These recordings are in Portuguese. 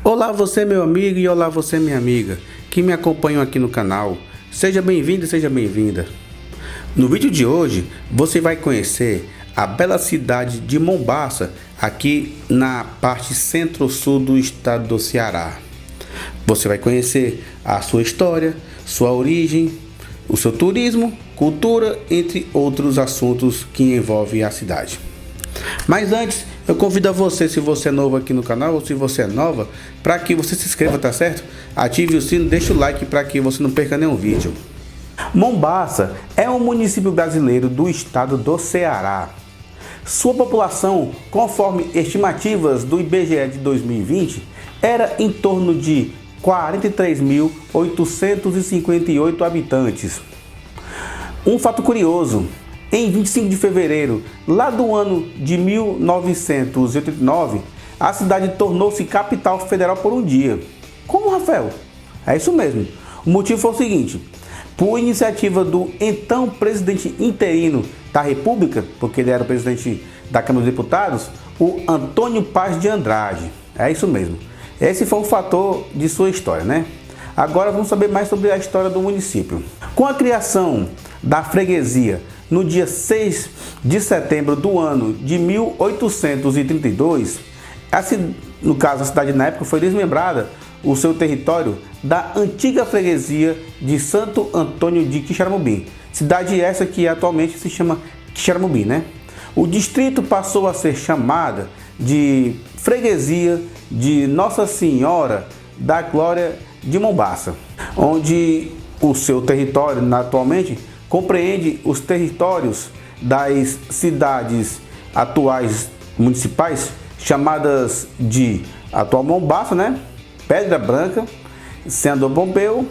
Olá você meu amigo e olá você minha amiga que me acompanham aqui no canal. Seja bem-vindo e seja bem-vinda. No vídeo de hoje você vai conhecer a bela cidade de Mombaça, aqui na parte centro-sul do estado do Ceará. Você vai conhecer a sua história, sua origem, o seu turismo, cultura, entre outros assuntos que envolvem a cidade. Mas antes, eu convido a você, se você é novo aqui no canal ou se você é nova, para que você se inscreva, tá certo? Ative o sino, deixa o like para que você não perca nenhum vídeo. Mombaça é um município brasileiro do estado do Ceará. Sua população, conforme estimativas do IBGE de 2020, era em torno de 43.858 habitantes. Um fato curioso: em 25 de fevereiro, lá do ano de 1989, a cidade tornou-se capital federal por um dia. Como, Rafael? É isso mesmo. O motivo foi o seguinte: por iniciativa do então presidente interino da República, porque ele era o presidente da Câmara dos Deputados, o Antônio Paz de Andrade. É isso mesmo. Esse foi o fator de sua história, né? Agora vamos saber mais sobre a história do município. Com a criação da freguesia no dia 6 de setembro do ano de 1832, no caso a cidade na época foi desmembrada o seu território da antiga freguesia de Santo Antônio de Quixeramobim, cidade essa que atualmente se chama Quixeramobim, né? O distrito passou a ser chamada de freguesia de Nossa Senhora da Glória de Mombaça, onde o seu território atualmente compreende os territórios das cidades atuais municipais, chamadas de atual Mombaça, né? Pedra Branca, Senador Pompeu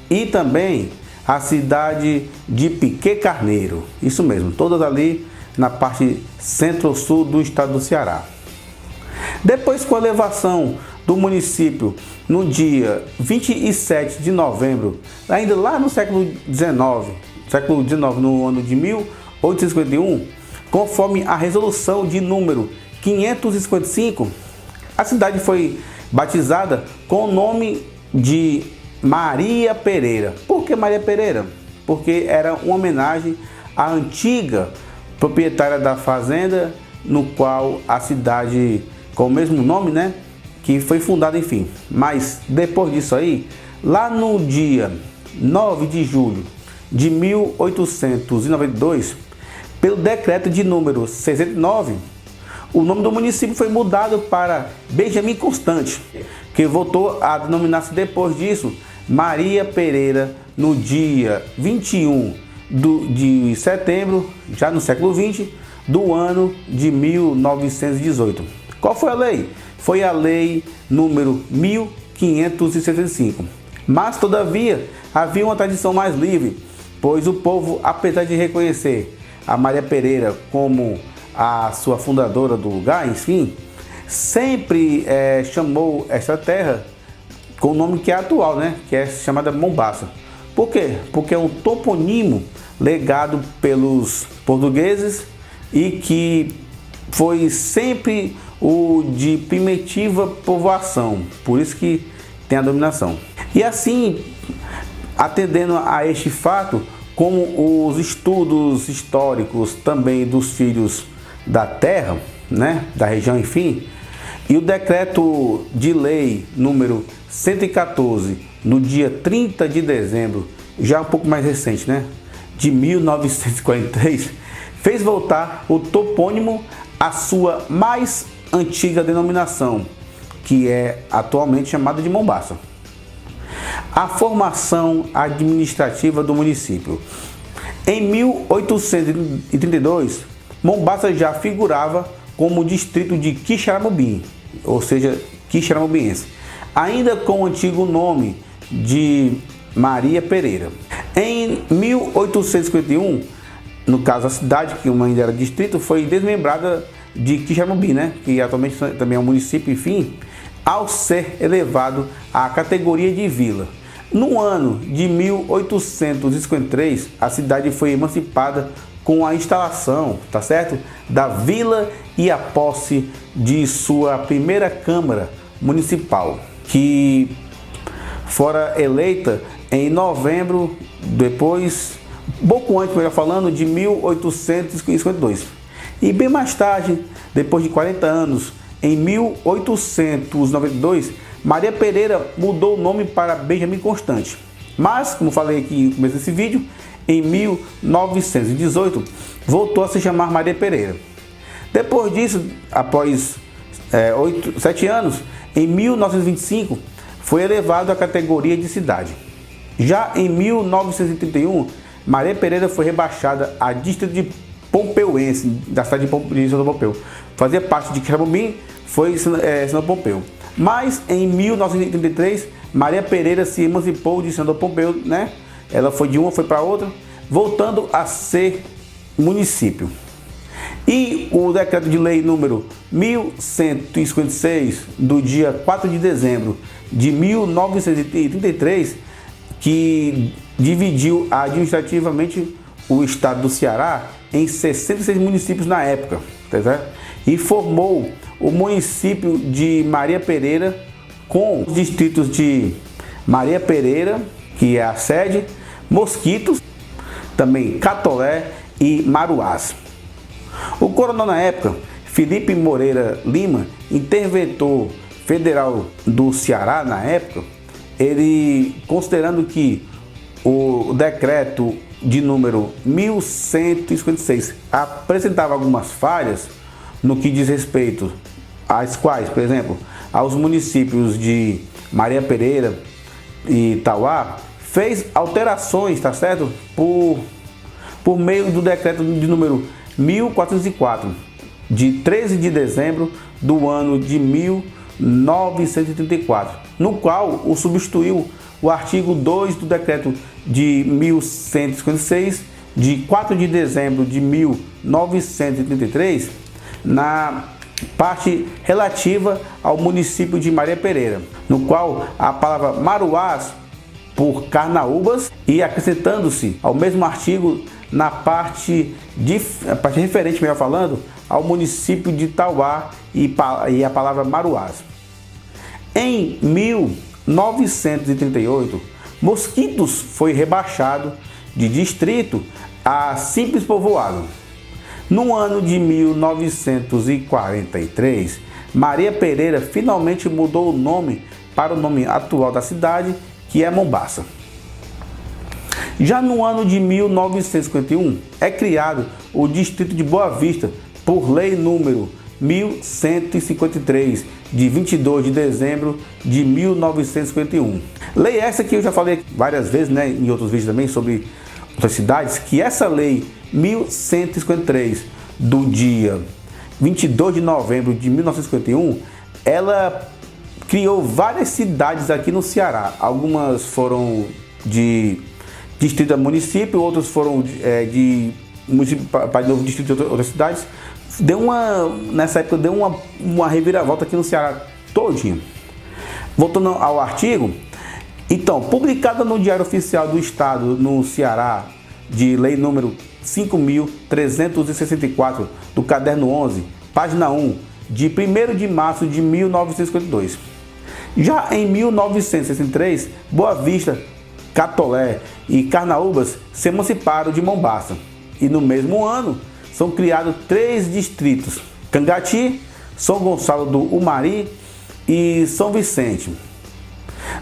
e também a cidade de Piquet Carneiro. Isso mesmo, todas ali na parte centro-sul do estado do Ceará. Depois, com a elevação do município no dia 27 de novembro, ainda lá no século XIX, no ano de 1851, conforme a resolução de número 555, a cidade foi batizada com o nome de Maria Pereira. Por que Maria Pereira? Porque era uma homenagem à antiga proprietária da fazenda, no qual a cidade com o mesmo nome, né, que foi fundada, enfim. Mas depois disso aí, lá no dia 9 de julho de 1892, pelo decreto de número 69, o nome do município foi mudado para Benjamin Constant, que voltou a denominar-se depois disso Maria Pereira no dia 21 de setembro, já no século XX, do ano de 1918. Qual foi a lei? Foi a lei número 1565. Mas, todavia, havia uma tradição mais livre, pois o povo, apesar de reconhecer a Maria Pereira como a sua fundadora do lugar, enfim, sempre chamou essa terra com o nome que é atual, né? Que é chamada Mombaça. Por quê? Porque é um toponímio legado pelos portugueses e que foi sempre o de primitiva povoação, por isso que tem a dominação. E assim, atendendo a este fato, como os estudos históricos também dos filhos da terra, né, da região, enfim, e o decreto de lei número 114, no dia 30 de dezembro, já um pouco mais recente, né, de 1943, fez voltar o topônimo à sua mais antiga denominação, que é atualmente chamada de Mombaça. A formação administrativa do município. Em 1832, Mombaça já figurava como distrito de Quixeramobim, ou seja, Quixeramobiense, ainda com o antigo nome de Maria Pereira. Em 1851, no caso a cidade, que ainda era distrito, foi desmembrada de Quixeramobim, né, que atualmente também é um município, enfim, ao ser elevado à categoria de vila. No ano de 1853, a cidade foi emancipada com a instalação, tá certo, da vila e a posse de sua primeira Câmara Municipal. que fora eleita em novembro, depois, pouco antes, melhor falando, de 1852. E bem mais tarde, depois de 40 anos, em 1892, Maria Pereira mudou o nome para Benjamin Constant. Mas, como falei aqui no começo desse vídeo, em 1918, voltou a se chamar Maria Pereira. Depois disso, após 7 anos, em 1925, foi elevado à categoria de cidade. Já em 1931, Maria Pereira foi rebaixada a distrito de Pompeuense, da cidade de São Pompeu. Fazia parte de Quixeramobim, foi São Pompeu. Mas em 1933, Maria Pereira se emancipou de São Pompeu, né? Ela foi de uma, foi para outra, voltando a ser município. E o decreto de lei número 1156, do dia 4 de dezembro de 1933, que dividiu administrativamente o estado do Ceará em 66 municípios na época, tá certo? E formou o município de Maria Pereira, com os distritos de Maria Pereira, que é a sede, Mosquitos, também Catolé e Maruás. O coronel na época, Felipe Moreira Lima, interventor federal do Ceará na época, ele, considerando que o decreto de número 1156 apresentava algumas falhas no que diz respeito às quais, por exemplo, aos municípios de Maria Pereira e Tauá, fez alterações, tá certo? Por meio do decreto de número 1404, de 13 de dezembro do ano de 1934, no qual o substituiu o artigo 2 do decreto de 1156, de 4 de dezembro de 1933, na parte relativa ao município de Maria Pereira, no qual a palavra Maruás por Carnaúbas, e acrescentando-se ao mesmo artigo na parte referente, melhor falando, ao município de Tauá e a palavra Maruás. Em 1938, Mosquitos foi rebaixado de distrito a simples povoado. No ano de 1943, Maria Pereira finalmente mudou o nome para o nome atual da cidade, que é Mombaça. Já no ano de 1951, é criado o distrito de Boa Vista, por lei número 1153, de 22 de dezembro de 1951. Lei essa que eu já falei várias vezes, né, em outros vídeos também, sobre outras cidades, que essa lei 1153, do dia 22 de novembro de 1951, ela criou várias cidades aqui no Ceará. Algumas foram de distrito a município, outras foram de município para novo distrito de outras cidades. Nessa época deu uma reviravolta aqui no Ceará todinho. Voltando ao artigo, então, publicada no Diário Oficial do Estado no Ceará, de lei número 5.364, do caderno 11, página 1, de 1º de março de 1952. Já em 1963, Boa Vista, Catolé e Carnaúbas se emanciparam de Mombaça. E no mesmo ano, são criados 3 distritos: Cangati, São Gonçalo do Umari e São Vicente.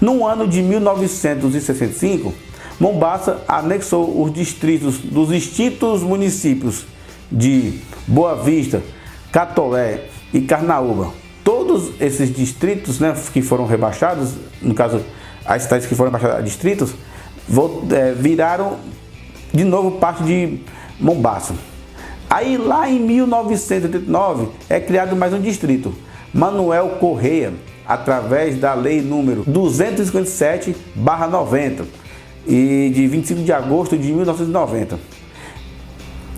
No ano de 1965, Mombaça anexou os distritos dos extintos municípios de Boa Vista, Catolé e Carnaúba. Todos esses distritos, né, que foram rebaixados, no caso as cidades que foram rebaixadas a distritos, viraram de novo parte de Mombaça. Aí lá em 1989 é criado mais um distrito, Manuel Correia, através da lei número 257/90 e de 25 de agosto de 1990.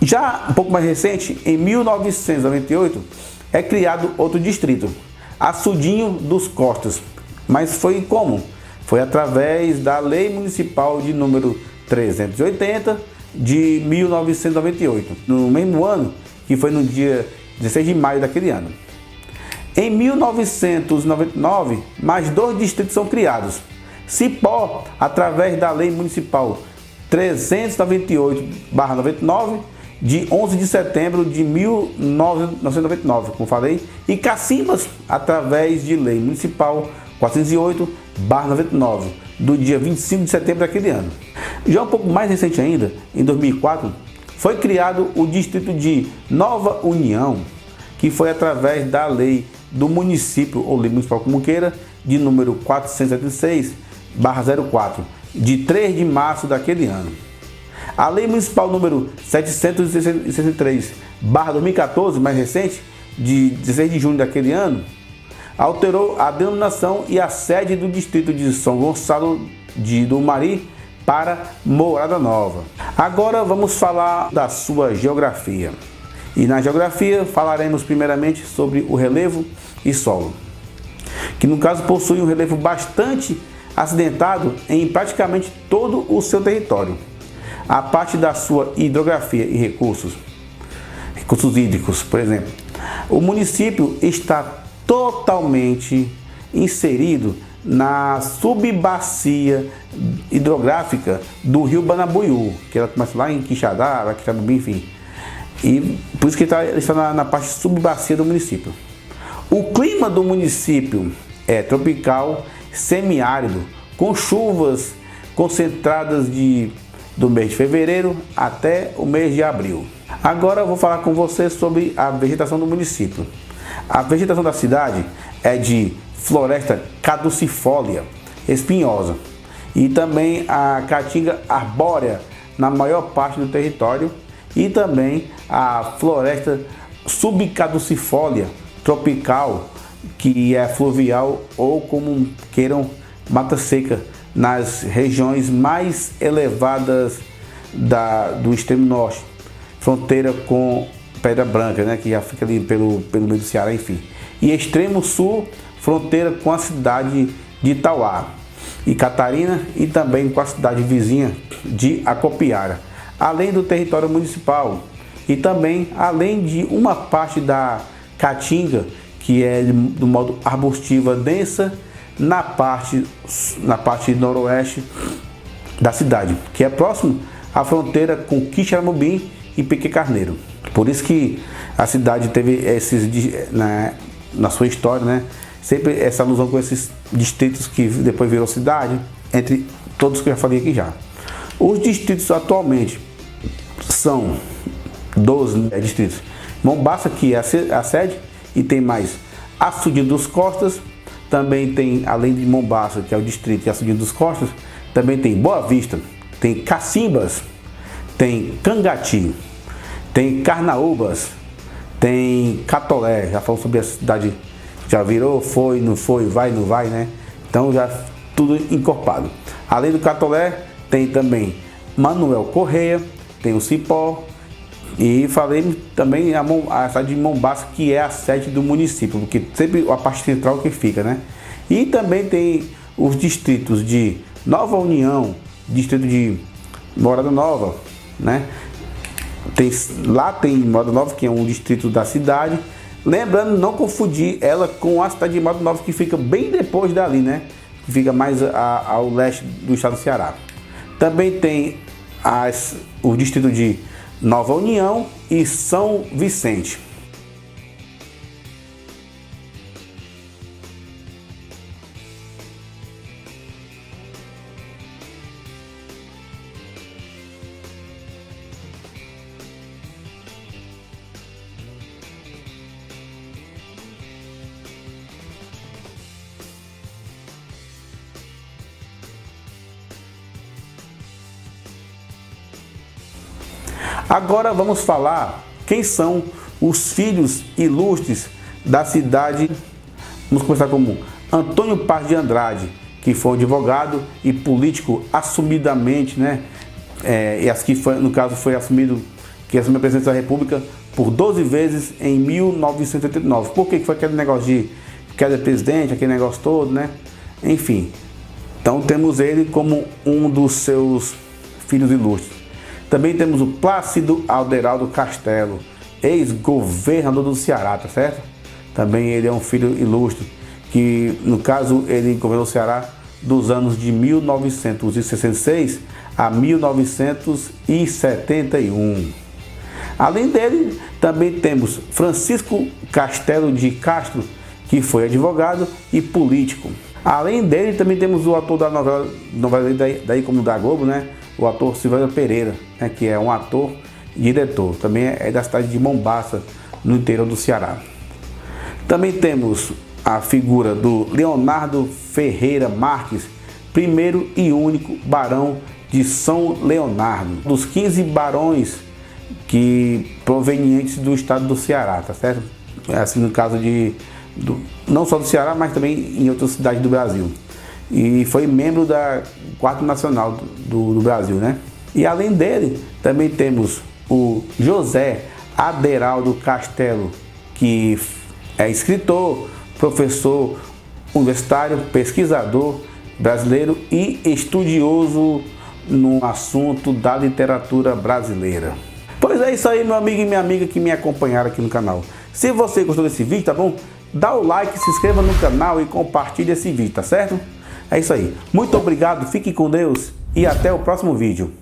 Já um pouco mais recente, em 1998, é criado outro distrito, Açudinho dos Costas. Mas foi como? Foi através da lei municipal de número 380 de 1998, no mesmo ano, que foi no dia 16 de maio daquele ano. Em 1999, mais 2 distritos são criados. Cipó, através da Lei Municipal 398/99, de 11 de setembro de 1999, como falei, e Cacimbas, através de Lei Municipal 408/99, do dia 25 de setembro daquele ano. Já um pouco mais recente ainda, em 2004, foi criado o distrito de Nova União, que foi através da lei do município, ou lei municipal como queira, de número 476/04, de 3 de março daquele ano. A lei municipal número 763/2014, mais recente, de 16 de junho daquele ano, alterou a denominação e a sede do distrito de São Gonçalo do Mari para Morada Nova. Agora vamos falar da sua geografia. E na geografia falaremos primeiramente sobre o relevo e solo, que no caso possui um relevo bastante acidentado em praticamente todo o seu território. A parte da sua hidrografia e recursos hídricos, por exemplo, o município está totalmente inserido na subbacia hidrográfica do rio Banabuiú, que ela começa lá em Quixadá, Quixabubi, enfim. E por isso que ele está na parte subbacia do município. O clima do município é tropical, semiárido, com chuvas concentradas do mês de fevereiro até o mês de abril. Agora eu vou falar com você sobre a vegetação do município. A vegetação da cidade é de floresta caducifólia espinhosa e também a caatinga arbórea na maior parte do território, e também a floresta subcaducifólia tropical, que é fluvial ou como queiram, mata seca, nas regiões mais elevadas do extremo norte, fronteira com Pedra Branca, né, que já fica ali pelo meio do Ceará, enfim. E extremo sul, fronteira com a cidade de Itauá e Catarina, e também com a cidade vizinha de Acopiara, além do território municipal, e também além de uma parte da caatinga, que é do modo arbustiva densa, na parte noroeste da cidade, que é próximo à fronteira com Quixeramobim e Pique Carneiro. Por isso que a cidade teve na sua história, né, sempre essa alusão com esses distritos que depois virou cidade, entre todos que eu já falei aqui já. Os distritos atualmente são 12 distritos. Mombaça, que é a sede, e tem mais Açudinho dos Costas, também tem, além de Mombaça, que é o distrito de Açudinho dos Costas, também tem Boa Vista, tem Cacimbas, tem Cangati, tem Carnaúbas, tem Catolé, já falou sobre a cidade, já virou, foi, não foi, vai, não vai, né? Então já tudo encorpado. Além do Catolé, tem também Manuel Correia, tem o Cipó, e falei também a cidade de Mombaça, que é a sede do município, porque sempre a parte central que fica, né? E também tem os distritos de Nova União, distrito de Morada Nova, né? Lá tem Morada Nova, que é um distrito da cidade. Lembrando, não confundir ela com a cidade de Morada Nova, que fica bem depois dali, né? Que fica mais ao leste do estado do Ceará. Também tem o distrito de Nova União e São Vicente. Agora vamos falar quem são os filhos ilustres da cidade. Vamos começar com Antônio Paz de Andrade, que foi um advogado e político assumidamente, né? No caso foi assumiu a presidência da República por 12 vezes em 1989. Por que foi aquele negócio de queda de presidente, aquele negócio todo, né? Enfim, então temos ele como um dos seus filhos ilustres. Também temos o Plácido Alderaldo Castelo, ex-governador do Ceará, tá certo? Também ele é um filho ilustre, que no caso ele governou o Ceará dos anos de 1966 a 1971. Além dele, também temos Francisco Castelo de Castro, que foi advogado e político. Além dele, também temos o ator da novela daí como da Globo, né? O ator Silvério Pereira, né? Que é um ator e diretor. Também é da cidade de Mombaça, no interior do Ceará. Também temos a figura do Leonardo Ferreira Marques, primeiro e único barão de São Leonardo, dos 15 barões provenientes do estado do Ceará, tá certo? Assim, no caso não só do Ceará, mas também em outras cidades do Brasil. E foi membro da Guarda Nacional do Brasil, né? E além dele, também temos o José Aderaldo Castelo, que é escritor, professor universitário, pesquisador brasileiro e estudioso no assunto da literatura brasileira. Pois é isso aí, meu amigo e minha amiga que me acompanharam aqui no canal. Se você gostou desse vídeo, tá bom? Dá o like, se inscreva no canal e compartilhe esse vídeo, tá certo? É isso aí. Muito obrigado, fique com Deus e até o próximo vídeo.